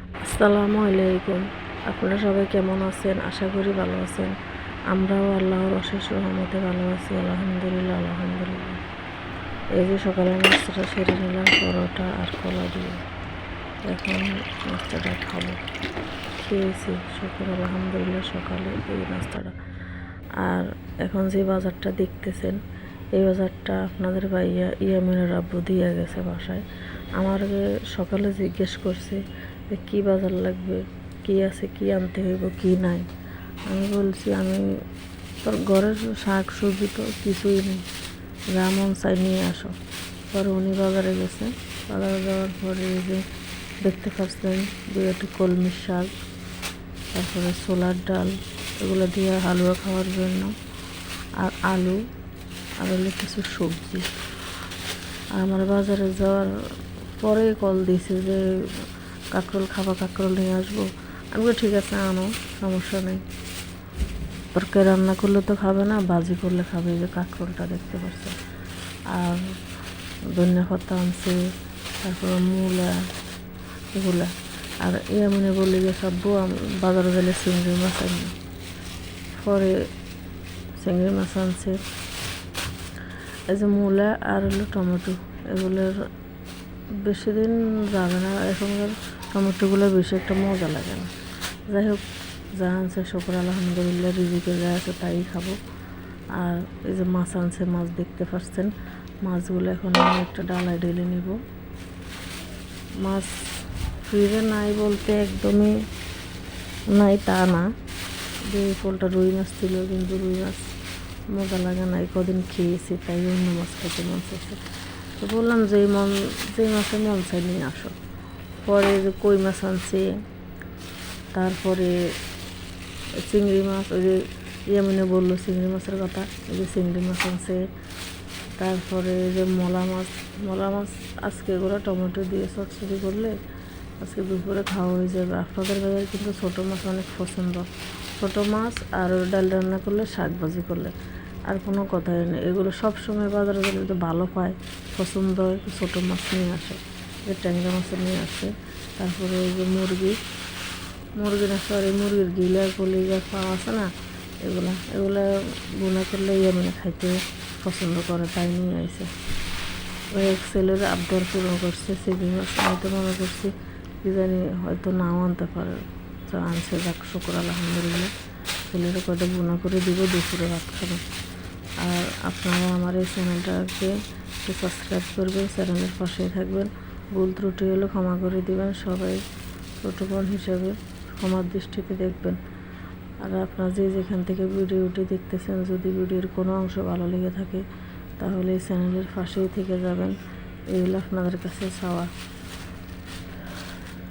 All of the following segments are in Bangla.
আসসালামু আলাইকুম। আপনারা সবাই কেমন আছেন? আশা করি ভালো আছেন। আমরাও আল্লাহর অশেষ রহমতে ভালো আছি। আলহামদুলিল্লাহ, আলহামদুলিল্লাহ। এই যে সকালে নাস্তাটা সেরে নিলাম, পরোটা আর কলা দিয়ে। এখন নাস্তাটা খাবো। খেয়েছি, শুকর আলহামদুলিল্লাহ, সকালে এই নাস্তাটা। আর এখন যে বাজারটা দেখতেছেন, এই বাজারটা আপনাদের ভাইয়া ইয়ামিনের আব্বু দিয়ে গেছে বাসায়। আমার সকালে জিজ্ঞেস করছে যে কী বাজার লাগবে, কী আছে, কী আনতে হইব, কী নাই। আমি বলছি আমি তোর ঘরের শাক সবজি তো কিছুই নেই, যা মন চাই নিয়ে আসো। পরে উনি বাজারে গেছে। বাজারে যাওয়ার পরে এই যে দেখতে পাচ্ছেন 2টি কলমির শাক, তারপরে ছোলার ডাল, এগুলো দিয়ে হালুয়া খাওয়ার জন্য, আর আলু, আর হলো কিছু সবজি। আর আমার বাজারে যাওয়ার পরে কল দিয়েছে যে কাঁকরোল খাবা, কাঁকরোল নিয়ে আসবো। আমি বলি ঠিক আছে আনো, সমস্যা নেই। তরকারি রান্না করলে তো খাবে না, ভাজি করলে খাবে। এই যে কাঁকরোলটা দেখতে পাচ্ছে। আর ধনিয়া পাতা আনছে, তারপরে মূলা, এগুলা। আর ইয়ামিনে বলে যে সব্বু বাজারে গেলে চিংড়ি মাছ আনি। পরে চিংড়ি মাছ আনছে। এই যে মূলা আর হলো টমেটো, এগুলোর বেশি দিন যাবে না। এখনকার টমেটোগুলো বেশি একটা মজা লাগে না। যাই হোক, যা আনছে শুকর আলহামদুলিল্লাহ, রিজিকে যা আছে তাই খাবো। আর এই যে মাছ আনছে, মাছ দেখতে পাচ্ছেন। মাছগুলো এখন আমি একটা ডালায় ঢেলে নিব। মাছ ফ্রিজে নাই বলতে একদমই নাই তা না, যে পোলটা রুই মাছ ছিল, কিন্তু রুই মাছ মজা লাগে না, এই কদিন খেয়েছি, তাই অন্য মাছ খেতে মন চাইছে। তো বললাম যেই মাছের মন চাই নিয়ে আসো। পরে যে কই মাছ আনছে, তারপরে চিংড়ি মাছ, ওই যে ইয়ামিনে বললো চিংড়ি মাছের কথা, ওই যে চিংড়ি মাছ আনছে। তারপরে যে মলা মাছ আজকে এগুলো টমেটো দিয়ে চটচড়ি করলে আজকে দুপুরে খাওয়া হয়ে যাবে। আপনাদের ভাইয়ের কিন্তু ছোটো মাছ অনেক পছন্দ। ছোটো মাছ আর ডাল রান্না করলে, শাক ভাজি করলে আর কোনো কথাই নেই। এগুলো সবসময় বাজারে গেলে তো ভালো পায়, পছন্দ হয়, ছোটো মাছ নিয়ে আসে, যে ট্যাংরা মাছ নিয়ে আসে। তারপরে এই যে মুরগি না, সরি, মুরগির গিলার কলিজা পাওয়া আছে না, এগুলা বোনা করলে মানে খাইতে পছন্দ করে, তাই নিয়ে আসে। ওই এক ছেলের আবদার পূরণ করছে চিংড়ি মাছ। হয়তো মনে করছি কি জানি হয়তো নাও আনতে পারে, তো আনছে, যাক শুকর আলহামদুলিল্লাহ। ছেলের কয়টা বোনা করে দিব, দুপুরে ভাত খাবো। আর আপনারা আমার এই চ্যানেলটাকে একটু সাবস্ক্রাইব করবেন, চ্যানেলের পাশেই থাকবেন। ভুল ত্রুটি হলে ক্ষমা করে দিবেন। সবাই ছোটো বোন হিসাবে ক্ষমার দৃষ্টিতে দেখবেন। আর আপনারা যেখান থেকে ভিডিওটি দেখতেছেন, যদি ভিডিওর কোনো অংশ ভালো লেগে থাকে তাহলে এই চ্যানেলের পাশেই থেকে যাবেন। এগুলো আপনাদের কাছে চাওয়া।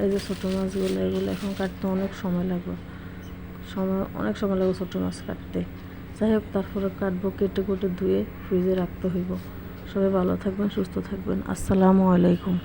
এই যে ছোটো মাছগুলো, এগুলো এখন কাটতে অনেক সময় লাগবে, অনেক সময় লাগবে ছোটো মাছ কাটতে। যাই হোক, তারপরে কাটবো, কেটে কুটে ধুয়ে ফ্রিজে রাখতে হইব। সবাই ভালো থাকবেন, সুস্থ থাকবেন। আসসালামু আলাইকুম।